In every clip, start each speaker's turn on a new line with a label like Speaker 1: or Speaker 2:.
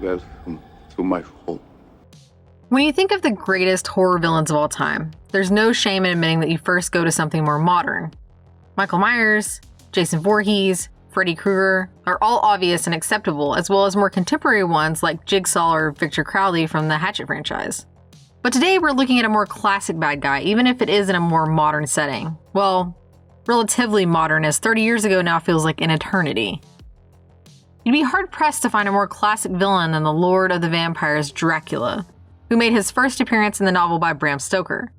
Speaker 1: Welcome to my home.
Speaker 2: When you think of the greatest horror villains of all time, there's no shame in admitting that you first go to something more modern. Michael Myers, Jason Voorhees, Freddy Krueger are all obvious and acceptable, as well as more contemporary ones like Jigsaw or Victor Crowley from the Hatchet franchise. But today we're looking at a more classic bad guy, even if it is in a more modern setting. Well, relatively modern, as 30 years ago now feels like an eternity. You'd be hard-pressed to find a more classic villain than the Lord of the Vampires, Dracula, who made his first appearance in the novel by Bram Stoker.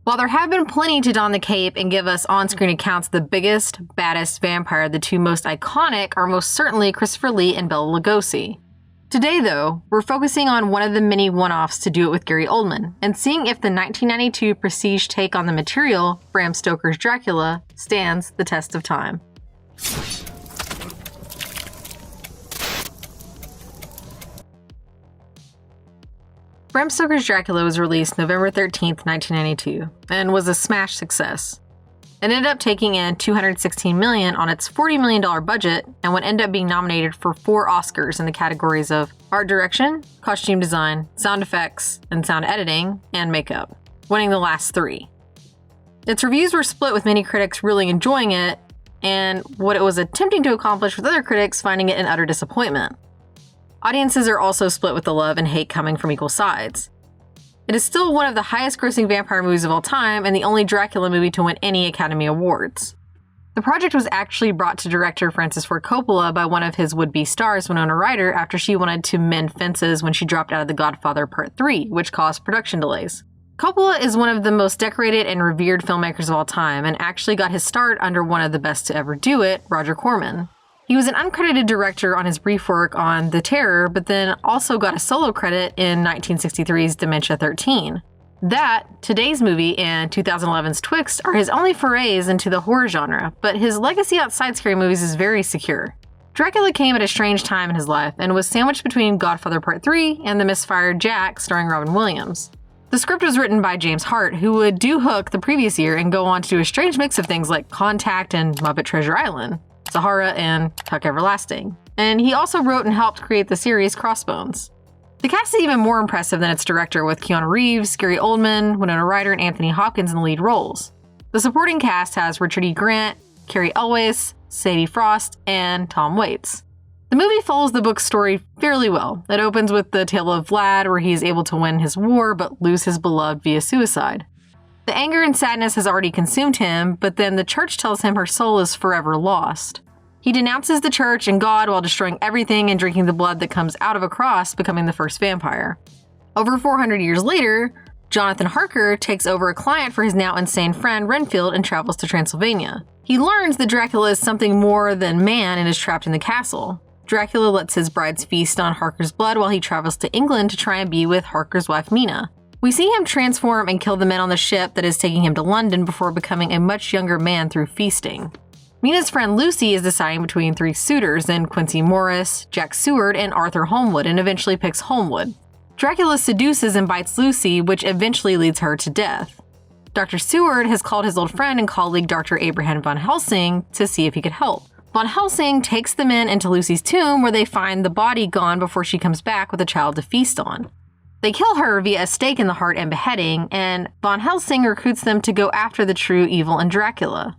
Speaker 2: While there have been plenty to don the cape and give us on-screen accounts of the biggest, baddest vampire, the two most iconic are most certainly Christopher Lee and Bela Lugosi. Today, though, we're focusing on one of the many one-offs to do it with Gary Oldman, and seeing if the 1992 prestige take on the material, Bram Stoker's Dracula, stands the test of time. Bram Stoker's Dracula was released November 13, 1992, and was a smash success. It ended up taking in $216 million on its $40 million budget, and would end up being nominated for 4 Oscars in the categories of art direction, costume design, sound effects, and sound editing, and makeup, winning the last 3. Its reviews were split, with many critics really enjoying it, and what it was attempting to accomplish with other critics finding it an utter disappointment. Audiences are also split, with the love and hate coming from equal sides. It is still one of the highest-grossing vampire movies of all time, and the only Dracula movie to win any Academy Awards. The project was actually brought to director Francis Ford Coppola by one of his would-be stars, Winona Ryder, after she wanted to mend fences when she dropped out of The Godfather Part 3, which caused production delays. Coppola is one of the most decorated and revered filmmakers of all time, and actually got his start under one of the best to ever do it, Roger Corman. He was an uncredited director on his brief work on The Terror, but then also got a solo credit in 1963's Dementia 13. That, today's movie, and 2011's Twixt are his only forays into the horror genre, but his legacy outside scary movies is very secure. Dracula came at a strange time in his life, and was sandwiched between Godfather Part 3 and The Misfired Jack, starring Robin Williams. The script was written by James Hart, who would do Hook the previous year and go on to do a strange mix of things like Contact and Muppet Treasure Island, Sahara, and Tuck Everlasting. And he also wrote and helped create the series Crossbones. The cast is even more impressive than its director, with Keanu Reeves, Gary Oldman, Winona Ryder, and Anthony Hopkins in the lead roles. The supporting cast has Richard E. Grant, Cary Elwes, Sadie Frost, and Tom Waits. The movie follows the book's story fairly well. It opens with the tale of Vlad, where he is able to win his war but lose his beloved via suicide. The anger and sadness has already consumed him, but then the church tells him her soul is forever lost. He denounces the church and God while destroying everything and drinking the blood that comes out of a cross, becoming the first vampire. Over 400 years later, Jonathan Harker takes over a client for his now insane friend Renfield and travels to Transylvania. He learns that Dracula is something more than man and is trapped in the castle. Dracula lets his brides feast on Harker's blood while he travels to England to try and be with Harker's wife Mina. We see him transform and kill the men on the ship that is taking him to London before becoming a much younger man through feasting. Mina's friend Lucy is deciding between 3 suitors in Quincy Morris, Jack Seward, and Arthur Holmwood, and eventually picks Holmwood. Dracula seduces and bites Lucy, which eventually leads her to death. Dr. Seward has called his old friend and colleague Dr. Abraham Van Helsing to see if he could help. Van Helsing takes the men into Lucy's tomb, where they find the body gone before she comes back with a child to feast on. They kill her via a stake in the heart and beheading, and Van Helsing recruits them to go after the true evil in Dracula.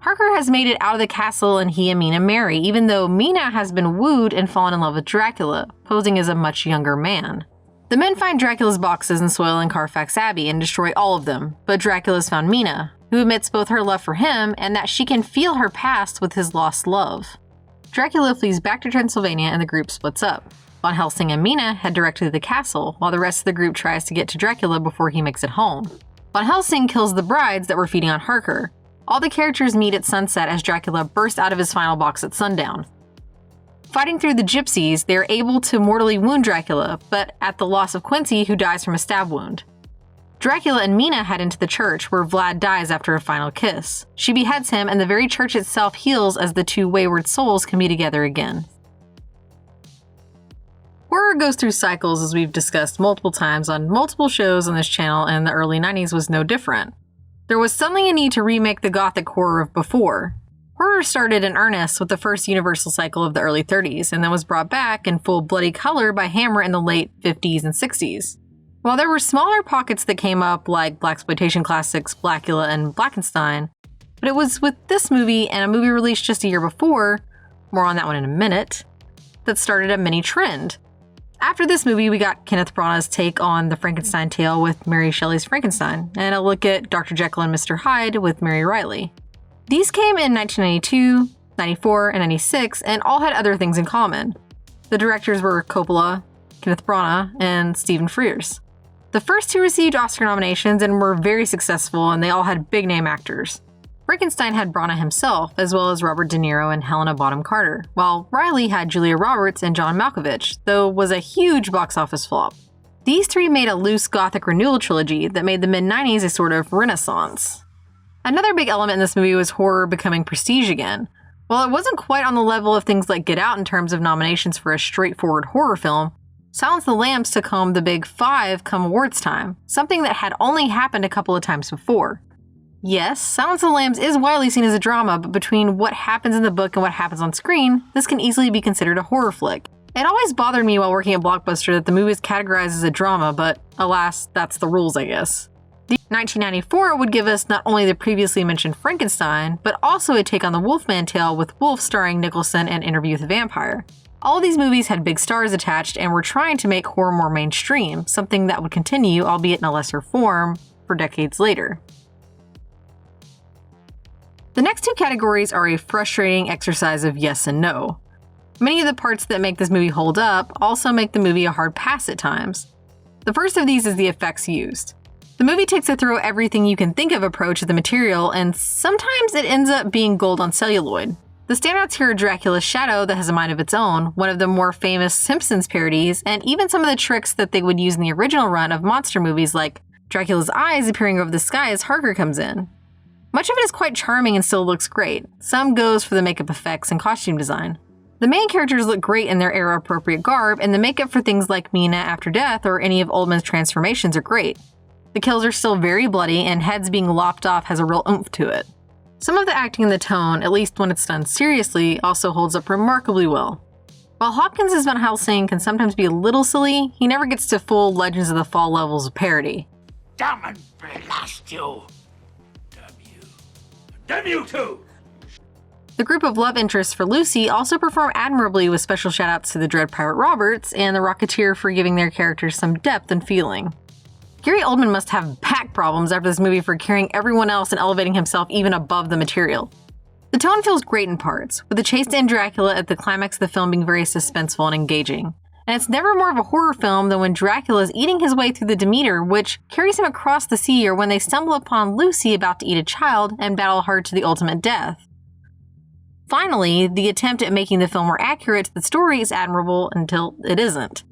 Speaker 2: Harker has made it out of the castle, and he and Mina marry, even though Mina has been wooed and fallen in love with Dracula, posing as a much younger man. The men find Dracula's boxes and soil in Carfax Abbey and destroy all of them, but Dracula's found Mina, who admits both her love for him and that she can feel her past with his lost love. Dracula flees back to Transylvania and the group splits up. Van Helsing and Mina head directly to the castle, while the rest of the group tries to get to Dracula before he makes it home. Van Helsing kills the brides that were feeding on Harker. All the characters meet at sunset as Dracula bursts out of his final box at sundown. Fighting through the gypsies, they are able to mortally wound Dracula, but at the loss of Quincy, who dies from a stab wound. Dracula and Mina head into the church, where Vlad dies after a final kiss. She beheads him, and the very church itself heals as the 2 wayward souls can be together again. Horror goes through cycles, as we've discussed multiple times on multiple shows on this channel, and the early 90s was no different. There was suddenly a need to remake the gothic horror of before. Horror started in earnest with the first Universal cycle of the early 30s, and then was brought back in full bloody color by Hammer in the late 50s and 60s. While there were smaller pockets that came up, like blaxploitation classics Blacula and Blackenstein, but it was with this movie and a movie released just a year before, more on that one in a minute, that started a mini trend. After this movie, we got Kenneth Branagh's take on the Frankenstein tale with Mary Shelley's Frankenstein, and a look at Dr. Jekyll and Mr. Hyde with Mary Riley. These came in 1992, 94, and 96, and all had other things in common. The directors were Coppola, Kenneth Branagh, and Stephen Frears. The first two received Oscar nominations and were very successful, and they all had big-name actors. Frankenstein had Branagh himself, as well as Robert De Niro and Helena Bonham Carter, while Riley had Julia Roberts and John Malkovich, though was a huge box office flop. These three made a loose Gothic renewal trilogy that made the mid-90s a sort of renaissance. Another big element in this movie was horror becoming prestige again. While it wasn't quite on the level of things like Get Out in terms of nominations for a straightforward horror film, Silence of the Lambs took home the big five come awards time, something that had only happened a couple of times before. Yes, Silence of the Lambs is widely seen as a drama, but between what happens in the book and what happens on screen, this can easily be considered a horror flick. It always bothered me while working at Blockbuster that the movie is categorized as a drama, but alas, that's the rules, I guess. The 1994 would give us not only the previously mentioned Frankenstein, but also a take on the Wolfman tale with Wolf starring Nicholson and Interview with the Vampire. All these movies had big stars attached and were trying to make horror more mainstream, something that would continue, albeit in a lesser form, for decades later. The next two categories are a frustrating exercise of yes and no. Many of the parts that make this movie hold up also make the movie a hard pass at times. The first of these is the effects used. The movie takes a throw everything you can think of approach to the material, and sometimes it ends up being gold on celluloid. The standouts here are Dracula's shadow that has a mind of its own, one of the more famous Simpsons parodies, and even some of the tricks that they would use in the original run of monster movies like Dracula's eyes appearing over the sky as Harker comes in. Much of it is quite charming and still looks great. Some goes for the makeup effects and costume design. The main characters look great in their era-appropriate garb, and the makeup for things like Mina after death or any of Oldman's transformations are great. The kills are still very bloody, and heads being lopped off has a real oomph to it. Some of the acting and the tone, at least when it's done seriously, also holds up remarkably well. While Hopkins' Van Helsing can sometimes be a little silly, he never gets to full Legends of the Fall levels of parody.
Speaker 3: Damn and blast you! Damn you too!
Speaker 2: The group of love interests for Lucy also perform admirably with special shoutouts to the Dread Pirate Roberts and the Rocketeer for giving their characters some depth and feeling. Gary Oldman must have back problems after this movie for carrying everyone else and elevating himself even above the material. The tone feels great in parts, with the chased-in Dracula at the climax of the film being very suspenseful and engaging. And it's never more of a horror film than when Dracula is eating his way through the Demeter, which carries him across the sea, or when they stumble upon Lucy about to eat a child and battle her to the ultimate death. Finally, the attempt at making the film more accurate to the story is admirable until it isn't.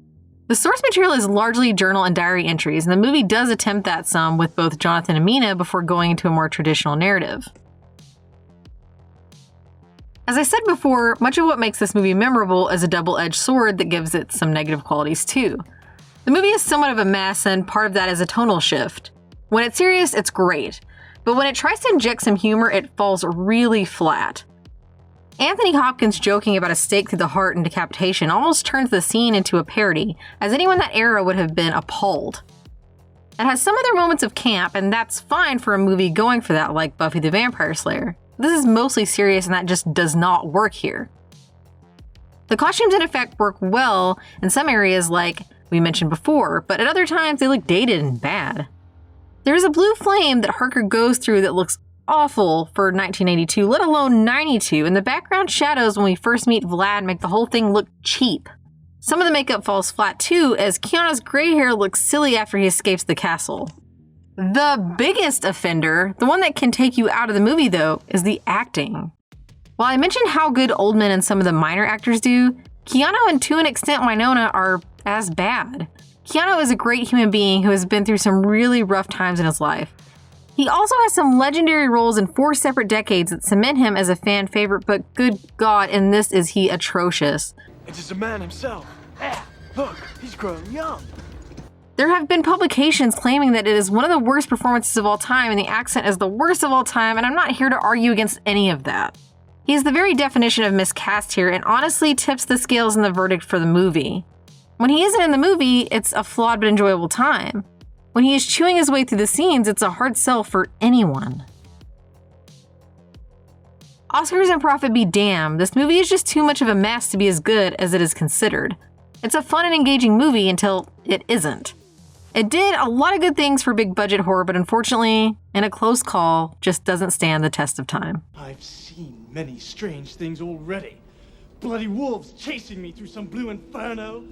Speaker 2: The source material is largely journal and diary entries, and the movie does attempt that some with both Jonathan and Mina before going into a more traditional narrative. As I said before, much of what makes this movie memorable is a double-edged sword that gives it some negative qualities too. The movie is somewhat of a mess, and part of that is a tonal shift. When it's serious, it's great, but when it tries to inject some humor, it falls really flat. Anthony Hopkins joking about a stake through the heart and decapitation almost turns the scene into a parody, as anyone that era would have been appalled. It has some other moments of camp, and that's fine for a movie going for that, like Buffy the Vampire Slayer. This is mostly serious, and that just does not work here. The costumes in effect work well in some areas like we mentioned before, but at other times they look dated and bad. There's a blue flame that Harker goes through that looks awful for 1982, let alone 92, and the background shadows when we first meet Vlad make the whole thing look cheap. Some of the makeup falls flat too, as Keanu's gray hair looks silly after he escapes the castle. The biggest offender, the one that can take you out of the movie though, is the acting. While I mentioned how good Oldman and some of the minor actors do, Keanu and to an extent Winona are as bad. Keanu is a great human being who has been through some really rough times in his life. He also has some legendary roles in 4 separate decades that cement him as a fan favorite, but good God, in this is he atrocious.
Speaker 4: It's just a man himself. Yeah, look, he's grown young.
Speaker 2: There have been publications claiming that it is one of the worst performances of all time and the accent is the worst of all time, and I'm not here to argue against any of that. He's the very definition of miscast here and honestly tips the scales in the verdict for the movie. When he isn't in the movie, it's a flawed but enjoyable time. When he is chewing his way through the scenes, it's a hard sell for anyone. Oscars and profit be damned, this movie is just too much of a mess to be as good as it is considered. It's a fun and engaging movie until it isn't. It did a lot of good things for big budget horror, but unfortunately, in a close call, just doesn't stand the test of time.
Speaker 4: I've seen many strange things already. Bloody wolves chasing me through some blue inferno,